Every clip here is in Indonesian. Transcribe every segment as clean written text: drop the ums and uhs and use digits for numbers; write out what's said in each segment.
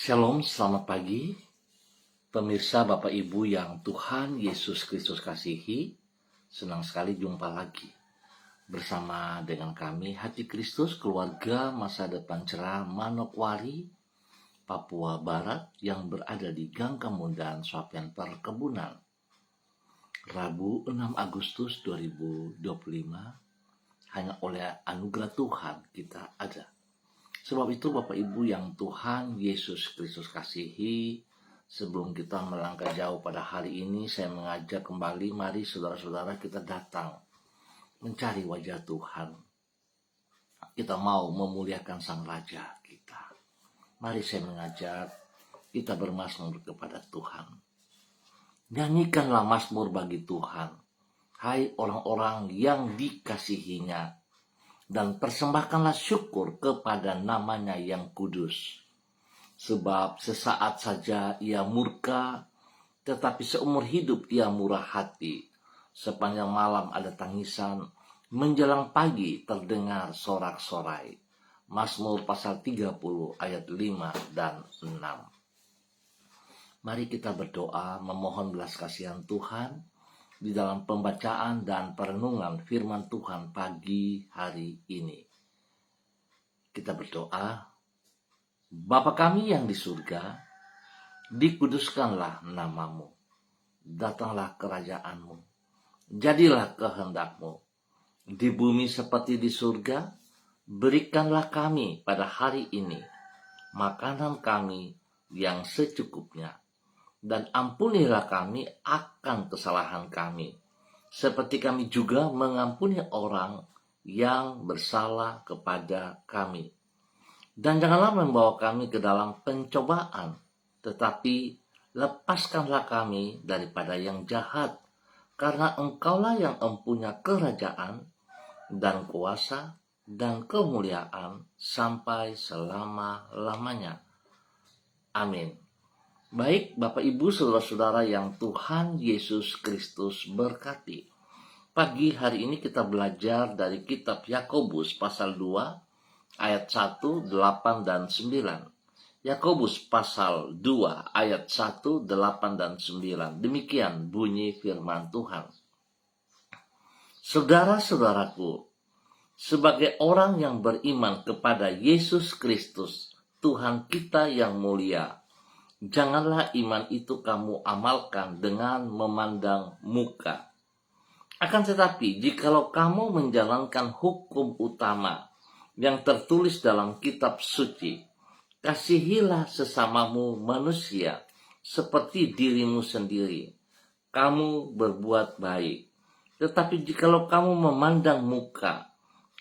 Shalom, selamat pagi. Pemirsa Bapak Ibu yang Tuhan Yesus Kristus kasihi, senang sekali jumpa lagi bersama dengan kami Hati Kristus Keluarga Masa Depan Cerah Manokwari, Papua Barat yang berada di Gang Kemudan Swapen Perkebunan. Rabu 6 Agustus 2025, hanya oleh anugerah Tuhan kita ada. Sebab itu Bapak Ibu yang Tuhan Yesus Kristus kasihi, sebelum kita melangkah jauh pada hari ini, saya mengajak kembali, mari saudara-saudara kita datang mencari wajah Tuhan. Kita mau memuliakan Sang Raja kita. Mari saya mengajak kita bermazmur kepada Tuhan. Nyanyikanlah mazmur bagi Tuhan, hai orang-orang yang dikasihinya, dan persembahkanlah syukur kepada namanya yang kudus. Sebab sesaat saja ia murka, tetapi seumur hidup ia murah hati. Sepanjang malam ada tangisan, menjelang pagi terdengar sorak-sorai. Mazmur pasal 30 ayat 5 dan 6. Mari kita berdoa memohon belas kasihan Tuhan di dalam pembacaan dan perenungan firman Tuhan pagi hari ini. Kita berdoa, Bapa kami yang di surga, dikuduskanlah namamu, datanglah kerajaanmu, jadilah kehendakmu, di bumi seperti di surga. Berikanlah kami pada hari ini makanan kami yang secukupnya, dan ampunilah kami akan kesalahan kami, seperti kami juga mengampuni orang yang bersalah kepada kami. Dan janganlah membawa kami ke dalam pencobaan, tetapi lepaskanlah kami daripada yang jahat, karena Engkaulah yang mempunyai kerajaan dan kuasa dan kemuliaan sampai selama-lamanya. Amin. Baik Bapak Ibu saudara-saudara yang Tuhan Yesus Kristus berkati. Pagi hari ini kita belajar dari kitab Yakobus pasal 2 ayat 1, 8 dan 9. Yakobus pasal 2 ayat 1, 8 dan 9. Demikian bunyi firman Tuhan. Saudara-saudaraku, sebagai orang yang beriman kepada Yesus Kristus, Tuhan kita yang mulia, janganlah iman itu kamu amalkan dengan memandang muka. Akan tetapi, jikalau kamu menjalankan hukum utama yang tertulis dalam kitab suci, kasihilah sesamamu manusia seperti dirimu sendiri. Kamu berbuat baik. Tetapi jikalau kamu memandang muka,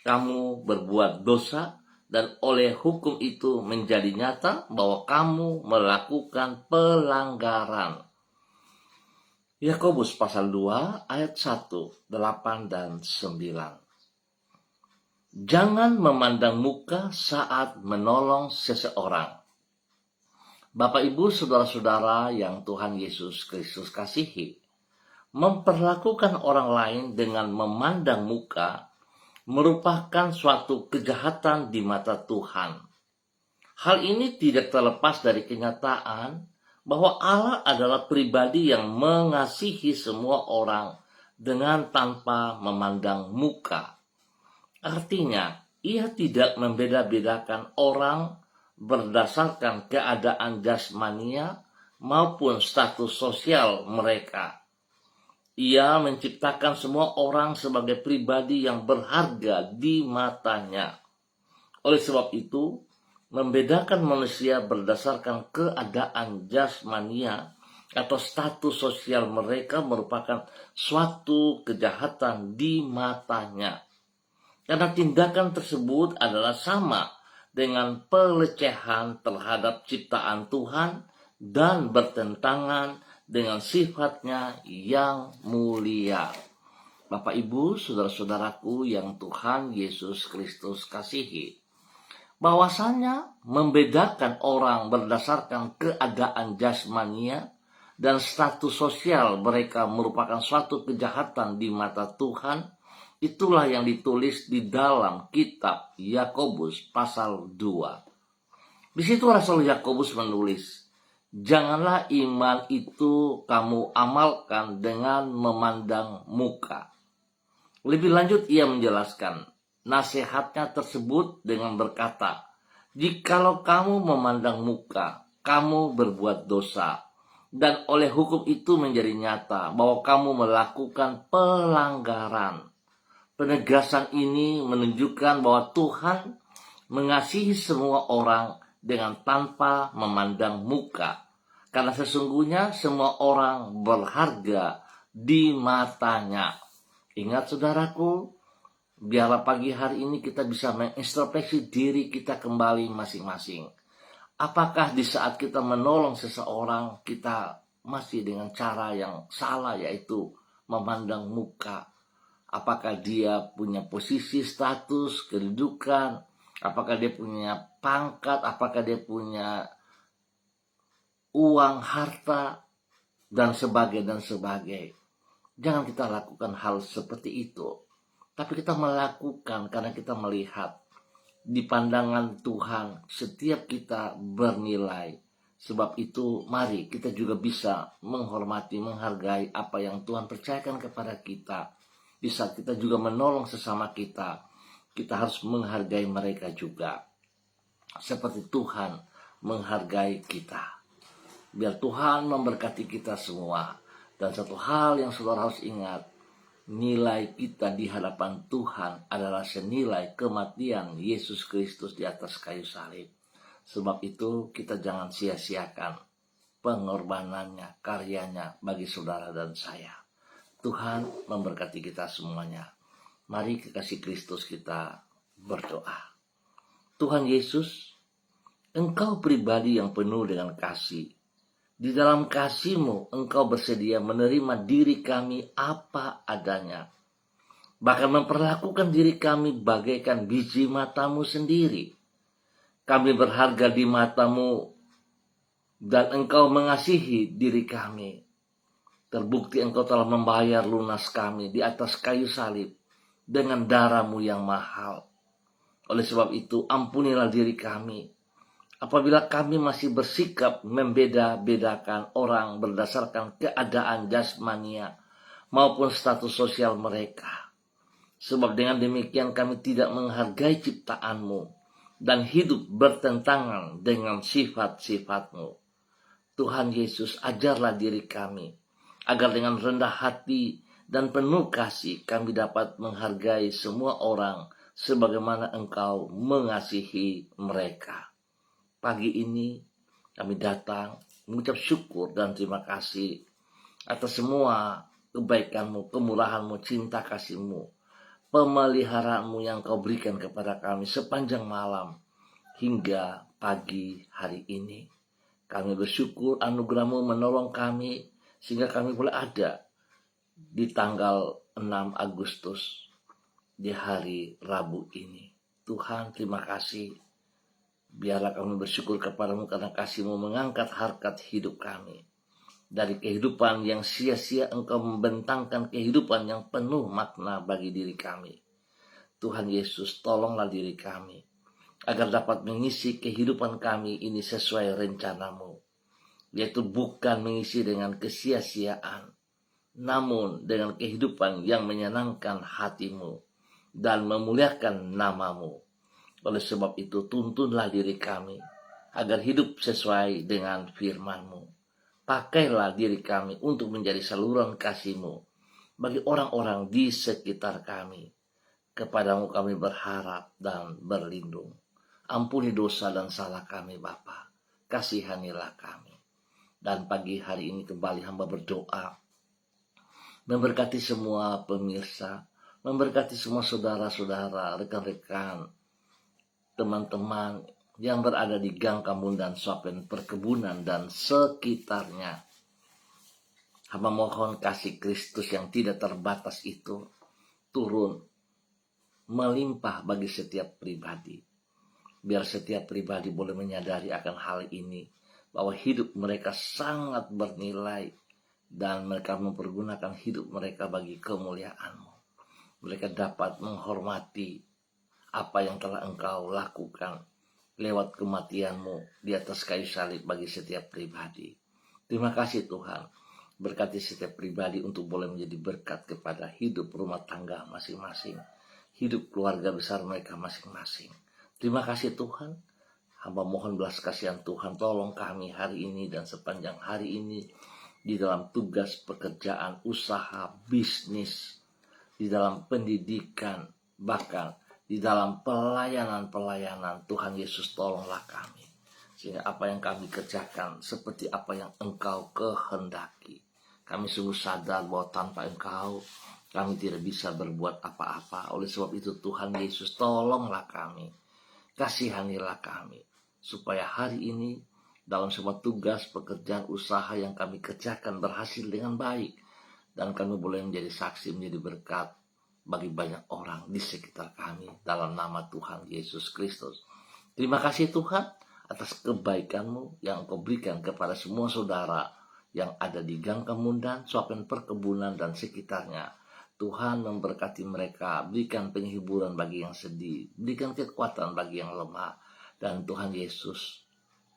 kamu berbuat dosa, dan oleh hukum itu menjadi nyata bahwa kamu melakukan pelanggaran. Yakobus pasal 2 ayat 1, 8 dan 9. Jangan memandang muka saat menolong seseorang. Bapak Ibu saudara-saudara yang Tuhan Yesus Kristus kasihi, memperlakukan orang lain dengan memandang muka merupakan suatu kejahatan di mata Tuhan. Hal ini tidak terlepas dari kenyataan bahwa Allah adalah pribadi yang mengasihi semua orang dengan tanpa memandang muka. Artinya, ia tidak membeda-bedakan orang berdasarkan keadaan jasmania maupun status sosial mereka. Ia menciptakan semua orang sebagai pribadi yang berharga di matanya. Oleh sebab itu, membedakan manusia berdasarkan keadaan jasmania atau status sosial mereka merupakan suatu kejahatan di matanya. Karena tindakan tersebut adalah sama dengan pelecehan terhadap ciptaan Tuhan dan bertentangan dengan sifatnya yang mulia. Bapak Ibu, saudara-saudaraku yang Tuhan Yesus Kristus kasihi, bahwasanya membedakan orang berdasarkan keadaan jasmania dan status sosial mereka merupakan suatu kejahatan di mata Tuhan. Itulah yang ditulis di dalam kitab Yakobus pasal 2. Di situ Rasul Yakobus menulis, janganlah iman itu kamu amalkan dengan memandang muka. Lebih lanjut ia menjelaskan, nasihatnya tersebut dengan berkata, jikalau kamu memandang muka, kamu berbuat dosa. Dan oleh hukum itu menjadi nyata bahwa kamu melakukan pelanggaran. Penegasan ini menunjukkan bahwa Tuhan mengasihi semua orang dengan tanpa memandang muka. Karena sesungguhnya semua orang berharga di matanya. Ingat saudaraku, biarlah pagi hari ini kita bisa mengintrospeksi diri kita kembali masing-masing. Apakah di saat kita menolong seseorang, kita masih dengan cara yang salah, yaitu memandang muka? Apakah dia punya posisi, status, kedudukan? Apakah dia punya pangkat? Apakah dia punya uang, harta, dan sebagainya. Jangan kita lakukan hal seperti itu. Tapi kita melakukan karena kita melihat di pandangan Tuhan setiap kita bernilai. Sebab itu mari kita juga bisa menghormati, menghargai apa yang Tuhan percayakan kepada kita. Di saat kita juga menolong sesama kita, kita harus menghargai mereka juga. Seperti Tuhan menghargai kita. Biar Tuhan memberkati kita semua. Dan satu hal yang saudara harus ingat, nilai kita di hadapan Tuhan adalah senilai kematian Yesus Kristus di atas kayu salib. Sebab itu kita jangan sia-siakan pengorbanannya, karyanya bagi saudara dan saya. Tuhan memberkati kita semuanya. Mari kekasih Kristus kita berdoa. Tuhan Yesus, Engkau pribadi yang penuh dengan kasih. Di dalam kasih-Mu, Engkau bersedia menerima diri kami apa adanya. Bahkan memperlakukan diri kami bagaikan biji mata-Mu sendiri. Kami berharga di mata-Mu dan Engkau mengasihi diri kami. Terbukti Engkau telah membayar lunas kami di atas kayu salib dengan darah-Mu yang mahal. Oleh sebab itu, ampunilah diri kami apabila kami masih bersikap membeda-bedakan orang berdasarkan keadaan jasmania maupun status sosial mereka. Sebab dengan demikian kami tidak menghargai ciptaan-Mu dan hidup bertentangan dengan sifat-sifat-Mu. Tuhan Yesus, ajarlah diri kami agar dengan rendah hati dan penuh kasih kami dapat menghargai semua orang sebagaimana Engkau mengasihi mereka. Pagi ini kami datang mengucap syukur dan terima kasih atas semua kebaikan-Mu, kemurahan-Mu, cinta kasih-Mu, pemeliharaanmu yang Kau berikan kepada kami sepanjang malam hingga pagi hari ini. Kami bersyukur anugerah-Mu menolong kami sehingga kami boleh ada di tanggal 6 Agustus di hari Rabu ini. Tuhan, terima kasih. Biarlah kami bersyukur kepada-Mu karena kasih-Mu mengangkat harkat hidup kami. Dari kehidupan yang sia-sia Engkau membentangkan kehidupan yang penuh makna bagi diri kami. Tuhan Yesus, tolonglah diri kami agar dapat mengisi kehidupan kami ini sesuai rencana-Mu. Yaitu bukan mengisi dengan kesia-siaan, namun dengan kehidupan yang menyenangkan hati-Mu dan memuliakan nama-Mu. Oleh sebab itu tuntunlah diri kami agar hidup sesuai dengan firman-Mu. Pakailah diri kami untuk menjadi saluran kasih-Mu bagi orang-orang di sekitar kami. Kepadamu kami berharap dan berlindung. Ampuni dosa dan salah kami Bapa. Kasihanilah kami. Dan pagi hari ini kembali hamba berdoa. Memberkati semua pemirsa. Memberkati semua saudara-saudara, rekan-rekan, teman-teman yang berada di Gang Kamundan, Swapen, perkebunan dan sekitarnya. Hamba mohon kasih Kristus yang tidak terbatas itu turun melimpah bagi setiap pribadi. Biar setiap pribadi boleh menyadari akan hal ini, bahwa hidup mereka sangat bernilai dan mereka mempergunakan hidup mereka bagi kemuliaan-Mu. Mereka dapat menghormati apa yang telah Engkau lakukan lewat kematian-Mu di atas kayu salib bagi setiap pribadi. Terima kasih Tuhan, berkati setiap pribadi untuk boleh menjadi berkat kepada hidup rumah tangga masing-masing, hidup keluarga besar mereka masing-masing. Terima kasih Tuhan, hamba mohon belas kasihan Tuhan, tolong kami hari ini dan sepanjang hari ini di dalam tugas pekerjaan, usaha, bisnis, di dalam pendidikan, bahkan di dalam pelayanan-pelayanan. Tuhan Yesus, tolonglah kami, sehingga apa yang kami kerjakan seperti apa yang Engkau kehendaki. Kami sungguh sadar bahwa tanpa Engkau kami tidak bisa berbuat apa-apa. Oleh sebab itu Tuhan Yesus, tolonglah kami, kasihanilah kami, supaya hari ini dalam semua tugas, pekerjaan, usaha yang kami kerjakan berhasil dengan baik. Dan kami boleh menjadi saksi, menjadi berkat bagi banyak orang di sekitar kami. Dalam nama Tuhan Yesus Kristus. Terima kasih Tuhan atas kebaikan-Mu yang Engkau berikan kepada semua saudara yang ada di Gang Kemundan, Suapen Perkebunan dan sekitarnya. Tuhan memberkati mereka, berikan penghiburan bagi yang sedih, berikan kekuatan bagi yang lemah. Dan Tuhan Yesus,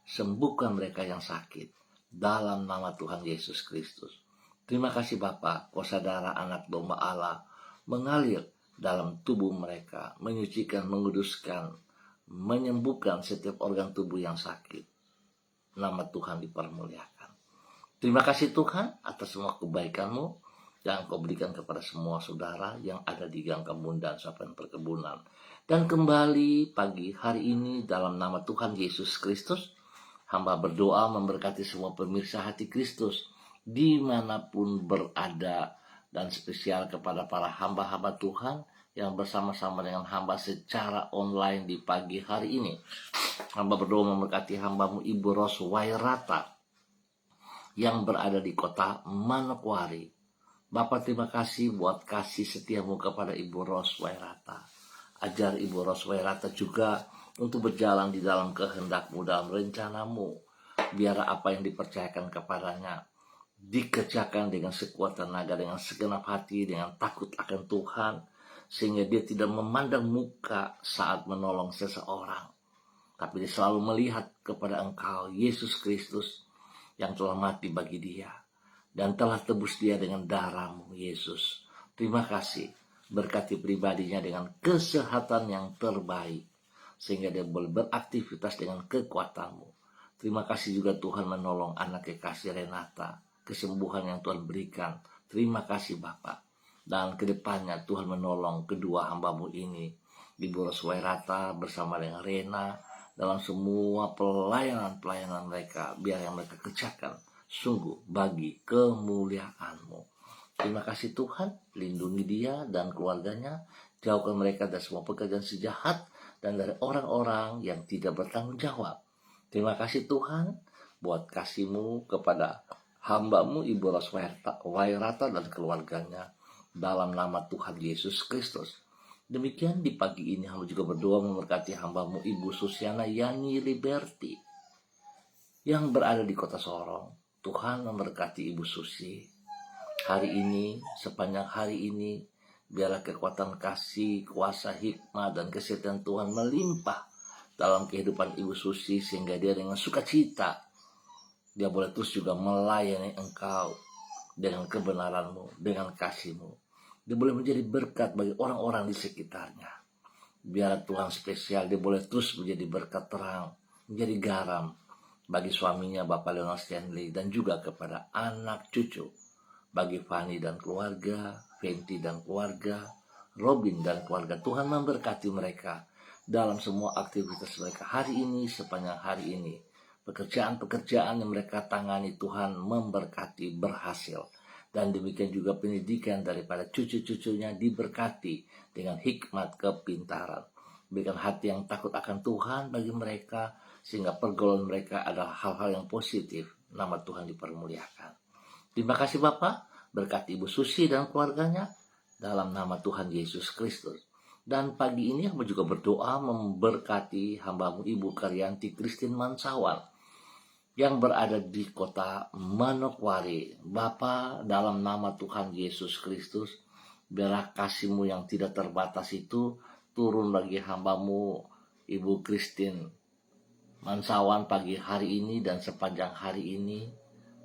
sembuhkan mereka yang sakit dalam nama Tuhan Yesus Kristus. Terima kasih Bapa, kuasa darah anak domba Allah mengalir dalam tubuh mereka, menyucikan, menguduskan, menyembuhkan setiap organ tubuh yang sakit. Nama Tuhan dipermuliakan. Terima kasih Tuhan atas semua kebaikan-Mu yang Kau berikan kepada semua saudara yang ada di Gang Kemundan, Suapen Perkebunan. Dan kembali pagi hari ini dalam nama Tuhan Yesus Kristus, hamba berdoa memberkati semua pemirsa Hati Kristus dimanapun berada, dan spesial kepada para hamba-hamba Tuhan yang bersama-sama dengan hamba secara online di pagi hari ini. Hamba berdoa memberkati hamba-Mu Ibu Ros Wairata yang berada di kota Manokwari. Bapak, terima kasih buat kasih setia-Mu kepada Ibu Ros Wairata. Ajar Ibu Ros Wairata juga untuk berjalan di dalam kehendak-Mu, dalam rencana-Mu. Biar apa yang dipercayakan kepadanya dikerjakan dengan sekuat tenaga, dengan segenap hati, dengan takut akan Tuhan, sehingga dia tidak memandang muka saat menolong seseorang, tapi dia selalu melihat kepada Engkau, Yesus Kristus, yang telah mati bagi dia dan telah tebus dia dengan darah-Mu, Yesus. Terima kasih, berkati pribadinya dengan kesehatan yang terbaik, sehingga dia boleh beraktivitas dengan kekuatan-Mu. Terima kasih juga Tuhan menolong anak kekasih Renata, kesembuhan yang Tuhan berikan. Terima kasih Bapak. Dan kedepannya Tuhan menolong kedua hamba-Mu ini, Ibu Ros Wairata bersama dengan Rena, dalam semua pelayanan-pelayanan mereka. Biar yang mereka kerjakan sungguh bagi kemuliaan-Mu. Terima kasih Tuhan, lindungi dia dan keluarganya, jauhkan mereka dari semua pekerjaan sejahat dan dari orang-orang yang tidak bertanggung jawab. Terima kasih Tuhan buat kasih-Mu kepada hamba-Mu Ibu Ros Wairata dan keluarganya, dalam nama Tuhan Yesus Kristus. Demikian di pagi ini hamba juga berdoa memberkati hamba-Mu Ibu Susiana Yani Liberty yang berada di kota Sorong. Tuhan memberkati Ibu Susi hari ini, sepanjang hari ini. Biarlah kekuatan kasih, kuasa, hikmah, dan kesehatan Tuhan melimpah dalam kehidupan Ibu Susi, sehingga dia dengan sukacita dia boleh terus juga melayani Engkau dengan kebenaran-Mu, dengan kasih-Mu. Dia boleh menjadi berkat bagi orang-orang di sekitarnya. Biar Tuhan spesial, dia boleh terus menjadi berkat terang, menjadi garam bagi suaminya Bapak Leonard Stanley, dan juga kepada anak cucu, bagi Fanny dan keluarga, Fenty dan keluarga, Robin dan keluarga. Tuhan memberkati mereka dalam semua aktivitas mereka hari ini, sepanjang hari ini. Pekerjaan-pekerjaan yang mereka tangani, Tuhan memberkati, berhasil. Dan demikian juga pendidikan daripada cucu-cucunya diberkati dengan hikmat kepintaran. Berikan hati yang takut akan Tuhan bagi mereka, sehingga pergaulan mereka adalah hal-hal yang positif. Nama Tuhan dipermuliakan. Terima kasih Bapak, berkati Ibu Susi dan keluarganya, dalam nama Tuhan Yesus Kristus. Dan pagi ini hamba juga berdoa memberkati hamba-Mu Ibu Karyanti Christine Mansawan yang berada di kota Manokwari. Bapa, dalam nama Tuhan Yesus Kristus, biarlah kasih-Mu yang tidak terbatas itu turun bagi hamba-Mu Ibu Christine Mansawan pagi hari ini dan sepanjang hari ini,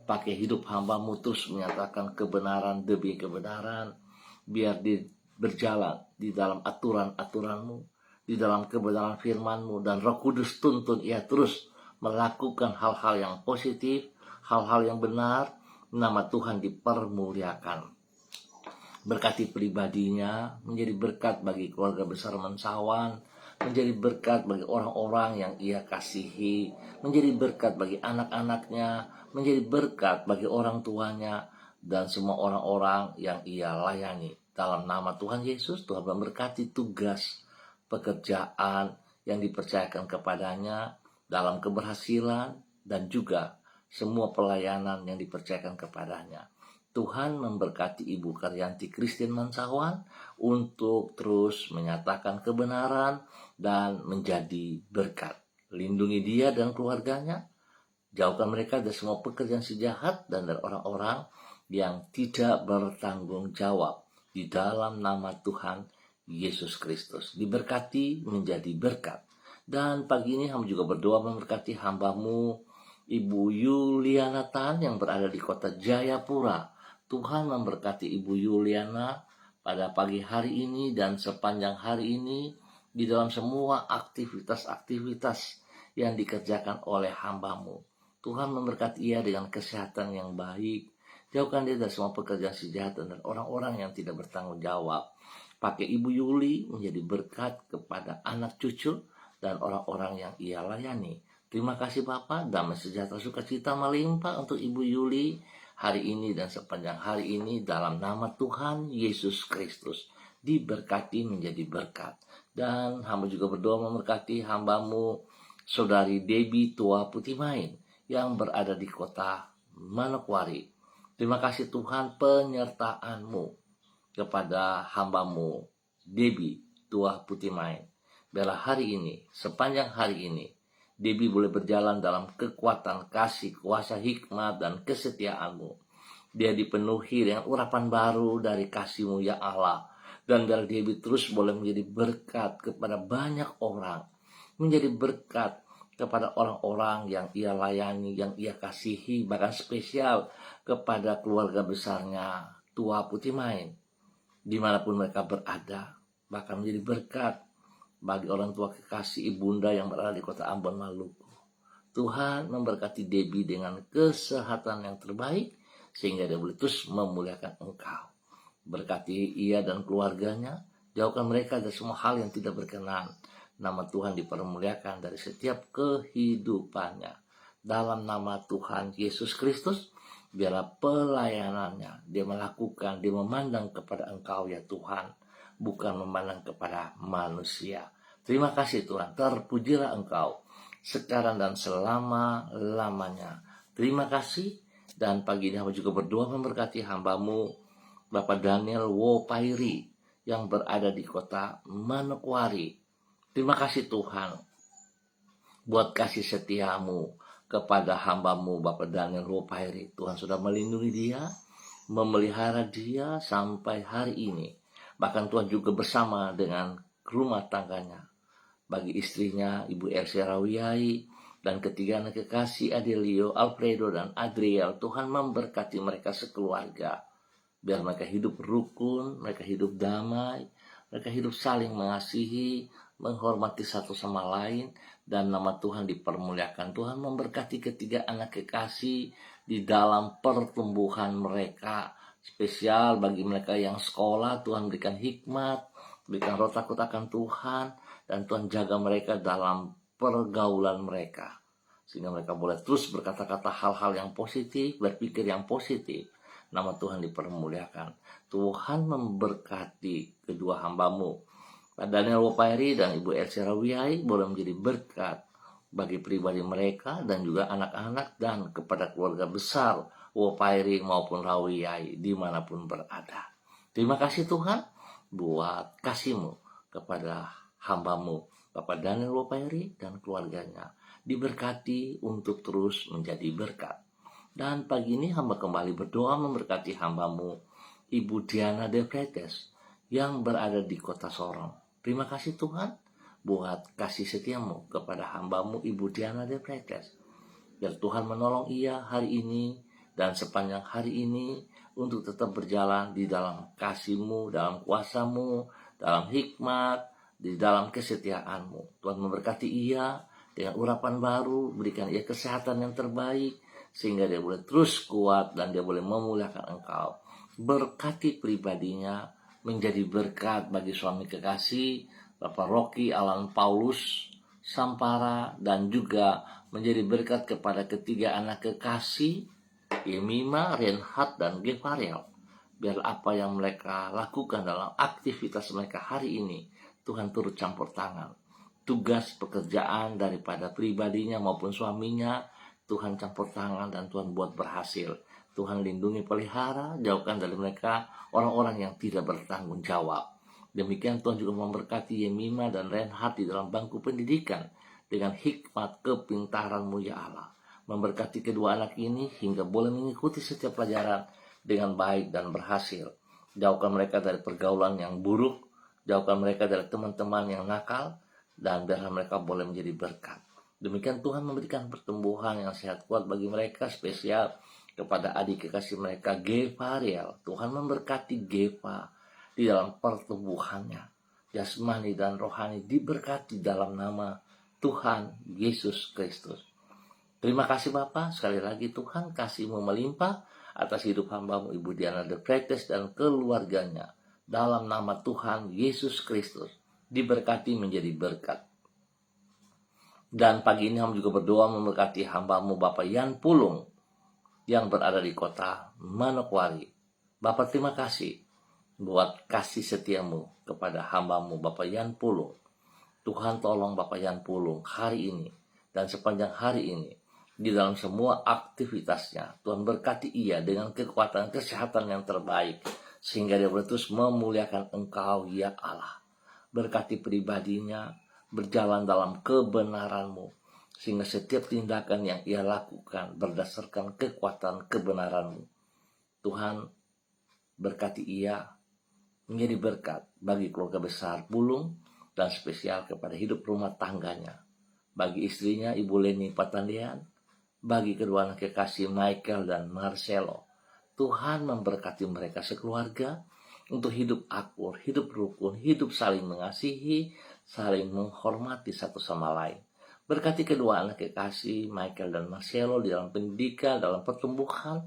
pakai hidup hamba-Mu terus menyatakan kebenaran demi kebenaran, biar berjalan di dalam aturan-aturan-Mu, di dalam kebenaran firman-Mu, dan Roh Kudus tuntun ia terus melakukan hal-hal yang positif, hal-hal yang benar, nama Tuhan dipermuliakan. Berkati pribadinya, menjadi berkat bagi keluarga besar Mansawan, menjadi berkat bagi orang-orang yang ia kasihi, menjadi berkat bagi anak-anaknya, menjadi berkat bagi orang tuanya, dan semua orang-orang yang ia layani. Dalam nama Tuhan Yesus, Tuhan memberkati tugas pekerjaan yang dipercayakan kepadanya dalam keberhasilan dan juga semua pelayanan yang dipercayakan kepadanya. Tuhan memberkati Ibu Karyanti Christine Mansawan untuk terus menyatakan kebenaran dan menjadi berkat. Lindungi dia dan keluarganya, jauhkan mereka dari semua pekerjaan si jahat dan dari orang-orang yang tidak bertanggung jawab. Di dalam nama Tuhan Yesus Kristus, diberkati menjadi berkat. Dan pagi ini hamba juga berdoa memberkati hamba-Mu Ibu Yuliana Tan yang berada di kota Jayapura. Tuhan memberkati Ibu Yuliana pada pagi hari ini dan sepanjang hari ini di dalam semua aktivitas-aktivitas yang dikerjakan oleh hamba-Mu. Tuhan memberkati ia dengan kesehatan yang baik. Jauhkan dia dari semua pekerjaan si jahat dan orang-orang yang tidak bertanggung jawab. Pakai Ibu Yuli menjadi berkat kepada anak cucu dan orang-orang yang ia layani. Terima kasih Bapak, damai sejahtera sukacita melimpah untuk Ibu Yuli hari ini dan sepanjang hari ini dalam nama Tuhan Yesus Kristus. Diberkati menjadi berkat. Dan hamba juga berdoa memberkati hamba-Mu Saudari Debbie Tua Putimain yang berada di kota Manokwari. Terima kasih Tuhan penyertaan-Mu kepada hamba-Mu Debbie Tua Putimain. Biarlah hari ini, sepanjang hari ini, Debbie boleh berjalan dalam kekuatan kasih, kuasa hikmat, dan kesetiaan-Mu. Dia dipenuhi dengan urapan baru dari kasih-Mu ya Allah. Dan biar Debbie terus boleh menjadi berkat kepada banyak orang. Menjadi berkat kepada orang-orang yang ia layani, yang ia kasihi. Bahkan spesial kepada keluarga besarnya Tua Putimain. Dimanapun mereka berada. Bahkan menjadi berkat bagi orang tua kekasih ibunda yang berada di kota Ambon, Maluku. Tuhan memberkati Debbie dengan kesehatan yang terbaik sehingga dia boleh terus memuliakan Engkau. Berkati ia dan keluarganya, jauhkan mereka dari semua hal yang tidak berkenan. Nama Tuhan dipermuliakan dari setiap kehidupannya. Dalam nama Tuhan Yesus Kristus, biarlah pelayanannya dia melakukan, dia memandang kepada Engkau ya Tuhan, bukan memandang kepada manusia. Terima kasih Tuhan, terpujilah Engkau sekarang dan selama-lamanya. Terima kasih. Dan pagi ini hamba juga berdoa memberkati hamba-Mu Bapak Daniel Wopairi yang berada di kota Manokwari. Terima kasih Tuhan buat kasih setia-Mu kepada hamba-Mu Bapak Daniel Wopairi. Tuhan sudah melindungi dia, memelihara dia sampai hari ini. Bahkan Tuhan juga bersama dengan rumah tangganya. Bagi istrinya, Ibu Elsie Rawiyai, dan ketiga anak kekasih Adelio, Alfredo, dan Adriel, Tuhan memberkati mereka sekeluarga. Biar mereka hidup rukun, mereka hidup damai, mereka hidup saling mengasihi, menghormati satu sama lain, dan nama Tuhan dipermuliakan. Tuhan memberkati ketiga anak kekasih di dalam pertumbuhan mereka. Spesial bagi mereka yang sekolah, Tuhan berikan hikmat, berikan roh takut akan Tuhan, dan Tuhan jaga mereka dalam pergaulan mereka. Sehingga mereka boleh terus berkata-kata hal-hal yang positif, berpikir yang positif. Nama Tuhan dipermuliakan. Tuhan memberkati kedua hamba-Mu, Pak Daniel Wopairi dan Ibu Elsie Rawiyai, boleh menjadi berkat bagi pribadi mereka dan juga anak-anak dan kepada keluarga besar Wopairi maupun Rawiyai dimanapun berada. Terima kasih Tuhan buat kasih-Mu kepada hamba-Mu Bapak Daniel Wopairi dan keluarganya. Diberkati untuk terus menjadi berkat. Dan pagi ini hamba kembali berdoa memberkati hamba-Mu Ibu Diana De Vretes yang berada di kota Sorong. Terima kasih Tuhan buat kasih setiamu kepada hambamu Ibu Diana de Pretes. Biar Tuhan menolong ia hari ini dan sepanjang hari ini untuk tetap berjalan di dalam kasih-Mu, dalam kuasa-Mu, dalam hikmat, di dalam kesetiaan-Mu. Tuhan memberkati ia dengan urapan baru, berikan ia kesehatan yang terbaik, sehingga dia boleh terus kuat dan dia boleh memuliakan Engkau. Berkati pribadinya, menjadi berkat bagi suami kekasih, Bapak Rocky Alan Paulus Sampara, dan juga menjadi berkat kepada ketiga anak kekasih, Yemima, Reinhard, dan Gefariel. Biar apa yang mereka lakukan dalam aktivitas mereka hari ini, Tuhan turut campur tangan. Tugas pekerjaan daripada pribadinya maupun suaminya, Tuhan campur tangan dan Tuhan buat berhasil. Tuhan lindungi, pelihara, jauhkan dari mereka orang-orang yang tidak bertanggung jawab. Demikian Tuhan juga memberkati Yemima dan Reinhard di dalam bangku pendidikan dengan hikmat kepintaran-Mu ya Allah. Memberkati kedua anak ini hingga boleh mengikuti setiap pelajaran dengan baik dan berhasil. Jauhkan mereka dari pergaulan yang buruk, jauhkan mereka dari teman-teman yang nakal, dan biarlah mereka boleh menjadi berkat. Demikian Tuhan memberikan pertumbuhan yang sehat kuat bagi mereka, spesial kepada adik kekasih mereka Gefariel. Tuhan memberkati Gefa di dalam pertumbuhannya, jasmani dan rohani diberkati dalam nama Tuhan Yesus Kristus. Terima kasih Bapa, sekali lagi Tuhan kasih-Mu melimpah atas hidup hamba-Mu Ibu Diana de Pretes dan keluarganya. Dalam nama Tuhan Yesus Kristus, diberkati menjadi berkat. Dan pagi ini hamba juga berdoa memberkati hamba-Mu Bapak Yan Pulung yang berada di kota Manokwari. Bapak terima kasih buat kasih setia-Mu kepada hamba-Mu Bapak Yan Pulung. Tuhan tolong Bapak Yan Pulung hari ini dan sepanjang hari ini di dalam semua aktivitasnya. Tuhan berkati ia dengan kekuatan kesehatan yang terbaik, sehingga dia boleh terus memuliakan Engkau ya Allah. Berkati pribadinya, berjalan dalam kebenaran-Mu, sehingga setiap tindakan yang ia lakukan berdasarkan kekuatan kebenaran-Mu. Tuhan berkati ia menjadi berkat bagi keluarga besar Pulung dan spesial kepada hidup rumah tangganya. Bagi istrinya Ibu Leni Patandian, bagi kedua anak kekasih Michael dan Marcelo. Tuhan memberkati mereka sekeluarga untuk hidup akur, hidup rukun, hidup saling mengasihi, saling menghormati satu sama lain. Berkati kedua anak kekasih Michael dan Marcelo di dalam pendidikan, dalam pertumbuhan.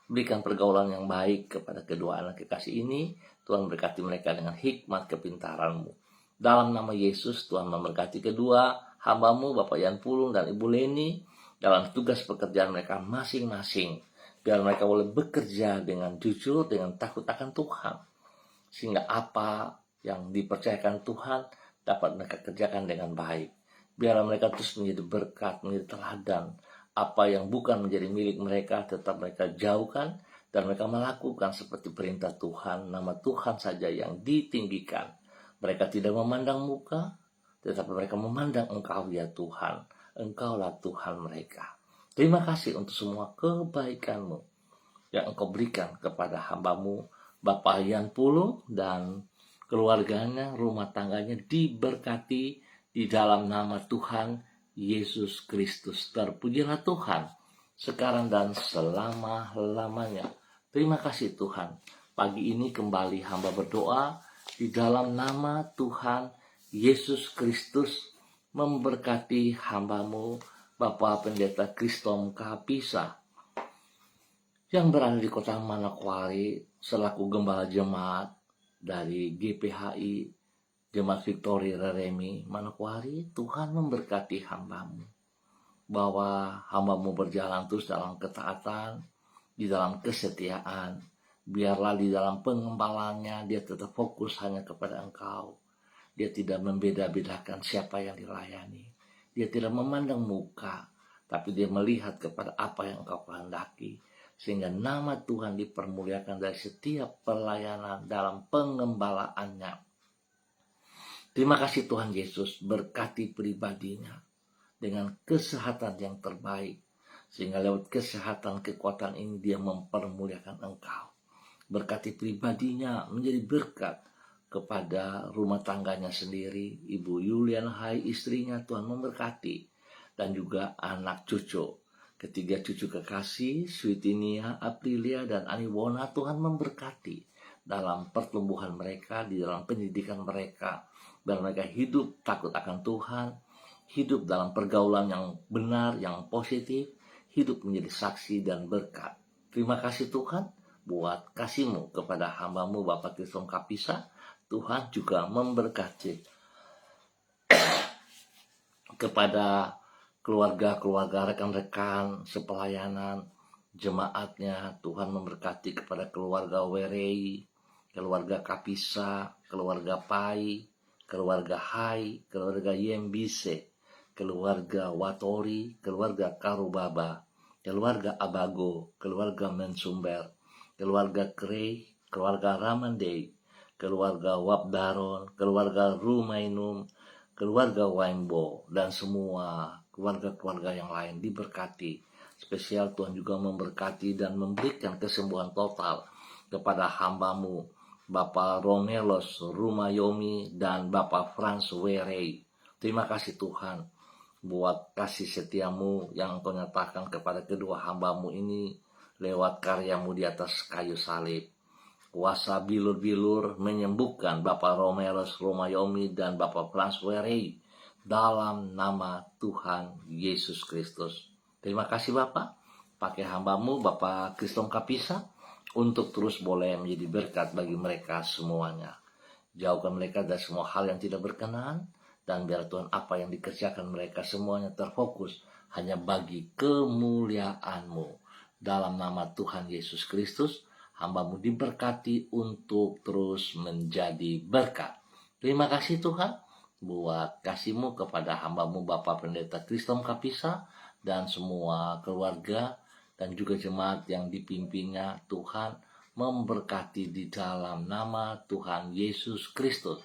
Berikan pergaulan yang baik kepada kedua anak kekasih ini. Tuhan berkati mereka dengan hikmat kepintaran-Mu. Dalam nama Yesus, Tuhan memberkati kedua hamba-Mu Bapak Yan Pulung dan Ibu Leni dalam tugas pekerjaan mereka masing-masing. Biar mereka boleh bekerja dengan jujur, dengan takut akan Tuhan. Sehingga apa yang dipercayakan Tuhan dapat mereka kerjakan dengan baik. Biar mereka terus menjadi berkat, menjadi teladan. Apa yang bukan menjadi milik mereka tetap mereka jauhkan. Dan mereka melakukan seperti perintah Tuhan. Nama Tuhan saja yang ditinggikan. Mereka tidak memandang muka, tetapi mereka memandang Engkau ya Tuhan. Engkaulah Tuhan mereka. Terima kasih untuk semua kebaikan-Mu yang Engkau berikan kepada hamba-Mu Bapak Yan Pulung dan keluarganya, rumah tangganya diberkati di dalam nama Tuhan Yesus Kristus. Terpujilah Tuhan sekarang dan selama-lamanya. Terima kasih Tuhan. Pagi ini kembali hamba berdoa di dalam nama Tuhan Yesus Kristus, memberkati hamba-Mu Bapak Pendeta Kristom Kapisa yang berada di kota Manokwari selaku gembala jemaat dari GPHI Jemaat Victory Reremi Manokwari. Tuhan memberkati hamba-Mu bahwa hamba-Mu berjalan terus dalam ketaatan, di dalam kesetiaan. Biarlah di dalam pengembalannya dia tetap fokus hanya kepada Engkau. Dia tidak membeda-bedakan siapa yang dilayani. Dia tidak memandang muka, tapi dia melihat kepada apa yang Engkau kehendaki. Sehingga nama Tuhan dipermuliakan dari setiap pelayanan dalam pengembalaannya. Terima kasih Tuhan Yesus, berkati pribadinya dengan kesehatan yang terbaik. Sehingga lewat kesehatan, kekuatan ini dia mempermuliakan Engkau. Berkati pribadinya menjadi berkat kepada rumah tangganya sendiri, Ibu Yulian Hai, istrinya, Tuhan memberkati, dan juga anak cucu. Ketiga cucu kekasih, Switinia, Aprilia, dan Aniwona, Tuhan memberkati dalam pertumbuhan mereka, di dalam pendidikan mereka, dan mereka hidup takut akan Tuhan, hidup dalam pergaulan yang benar, yang positif, hidup menjadi saksi dan berkat. Terima kasih Tuhan buat kasih-Mu kepada hamba-Mu Bapak Kriston Kapisa. Tuhan juga memberkati kepada keluarga-keluarga, rekan-rekan sepelayanan, jemaatnya. Tuhan memberkati kepada keluarga Werei, keluarga Kapisa, keluarga Pai, keluarga Hai, keluarga Yembise, keluarga Watori, keluarga Karubaba, keluarga Abago, keluarga Mensumber, keluarga Krei, keluarga Ramandei, keluarga Wabdaron, keluarga Rumainum, keluarga Waimbo, dan semua keluarga-keluarga yang lain diberkati. Spesial Tuhan juga memberkati dan memberikan kesembuhan total kepada hamba-Mu Bapak Romelos Rumayomi dan Bapak Frans Werei. Terima kasih Tuhan buat kasih setia-Mu yang Engkau nyatakan kepada kedua hamba-Mu ini lewat karya-Mu di atas kayu salib. Kuasa bilur-bilur menyembuhkan Bapak Romelos Rumayomi dan Bapak Frans Werei dalam nama Tuhan Yesus Kristus. Terima kasih Bapak, pakai hamba-Mu Bapak Kriston Kapisa untuk terus boleh menjadi berkat bagi mereka semuanya. Jauhkan mereka dari semua hal yang tidak berkenan, dan biar Tuhan apa yang dikerjakan mereka semuanya terfokus hanya bagi kemuliaan-Mu. Dalam nama Tuhan Yesus Kristus, hamba-Mu diberkati untuk terus menjadi berkat. Terima kasih Tuhan buat kasih-Mu kepada hamba-Mu Bapak Pendeta Kriston Kapisa dan semua keluarga dan juga jemaat yang dipimpinnya. Tuhan memberkati di dalam nama Tuhan Yesus Kristus.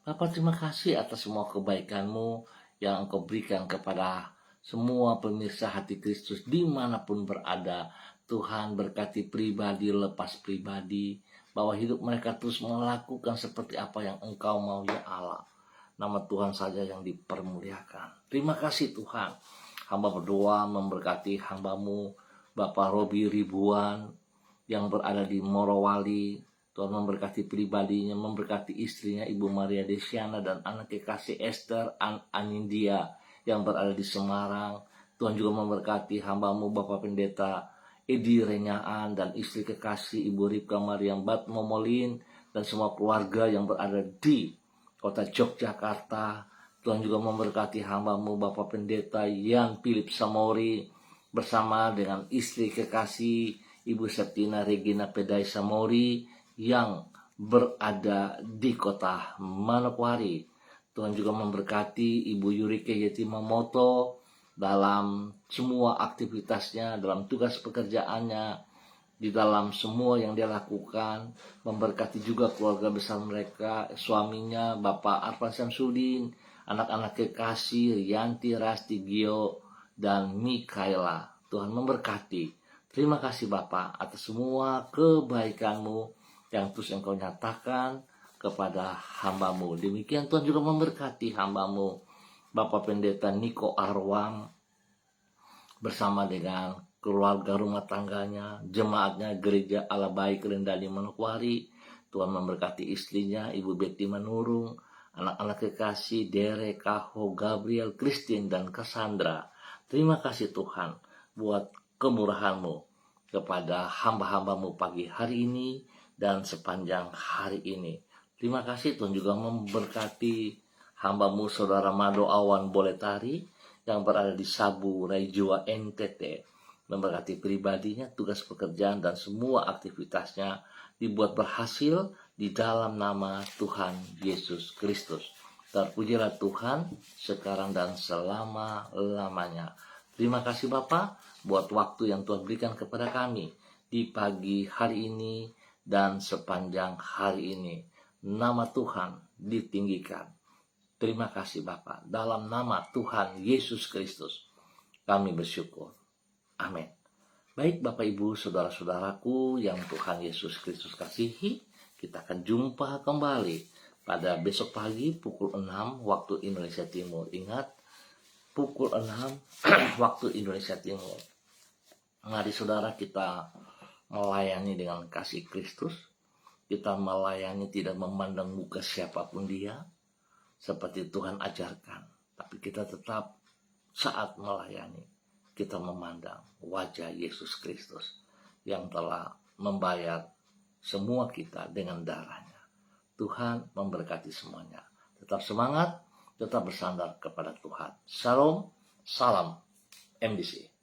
Bapak terima kasih atas semua kebaikan-Mu yang Engkau berikan kepada semua pemirsa Hati Kristus dimanapun berada. Tuhan berkati pribadi lepas pribadi, bahwa hidup mereka terus melakukan seperti apa yang Engkau mau ya Allah. Nama Tuhan saja yang dipermuliakan. Terima kasih Tuhan. Hamba berdoa memberkati hamba-Mu Bapak Robi Ribuan yang berada di Morowali. Tuhan memberkati pribadinya, memberkati istrinya Ibu Maria Desiana dan anak kekasih Esther Anindia yang berada di Semarang. Tuhan juga memberkati hamba-Mu Bapak Pendeta Edi Renyaan dan istri kekasih Ibu Ripka Mariam Bat Momolin dan semua keluarga yang berada di kota Yogyakarta. Tuhan juga memberkati hamba-Mu Bapak Pendeta Yan Philip Samori bersama dengan istri kekasih Ibu Septina Regina Pedai Samori yang berada di kota Manokwari. Tuhan juga memberkati Ibu Yurike Yetimamoto dalam semua aktivitasnya, dalam tugas pekerjaannya, di dalam semua yang dia lakukan. Memberkati juga keluarga besar mereka, suaminya Bapak Arfan Samsudin, anak-anak kekasih Rianti, Rasti, Gio, dan Mikaela. Tuhan memberkati. Terima kasih Bapak atas semua kebaikan-Mu yang terus Engkau nyatakan kepada hamba-Mu. Demikian Tuhan juga memberkati hamba-Mu Bapak Pendeta Niko Arwam bersama dengan keluarga rumah tangganya, jemaatnya Gereja Allah Baik Rendani Manokwari. Tuhan memberkati istrinya Ibu Betty Manurung, anak-anak kekasih Dere, Kaho, Gabriel, Christine, dan Cassandra. Terima kasih Tuhan buat kemurahan-Mu kepada hamba-hamba-Mu pagi hari ini dan sepanjang hari ini. Terima kasih Tuhan juga memberkati hamba-Mu Saudara Mado Awan Boletari yang berada di Sabu, Raijua, NTT. Memberkati pribadinya, tugas pekerjaan, dan semua aktivitasnya dibuat berhasil di dalam nama Tuhan Yesus Kristus. Terpujilah Tuhan sekarang dan selama-lamanya. Terima kasih Bapak buat waktu yang Tuhan berikan kepada kami di pagi hari ini dan sepanjang hari ini. Nama Tuhan ditinggikan. Terima kasih Bapak. Dalam nama Tuhan Yesus Kristus kami bersyukur. Amin. Baik Bapak Ibu Saudara-saudaraku yang Tuhan Yesus Kristus kasihi, kita akan jumpa kembali pada besok pagi pukul 6 waktu Indonesia Timur. Ingat, pukul 6 waktu Indonesia Timur. Mari saudara, kita melayani dengan kasih Kristus. Kita melayani tidak memandang muka siapapun dia, seperti Tuhan ajarkan. Tapi kita tetap saat melayani, kita memandang wajah Yesus Kristus yang telah membayar semua kita dengan darahnya. Tuhan memberkati semuanya. Tetap semangat, tetap bersandar kepada Tuhan. Shalom, salam MDC.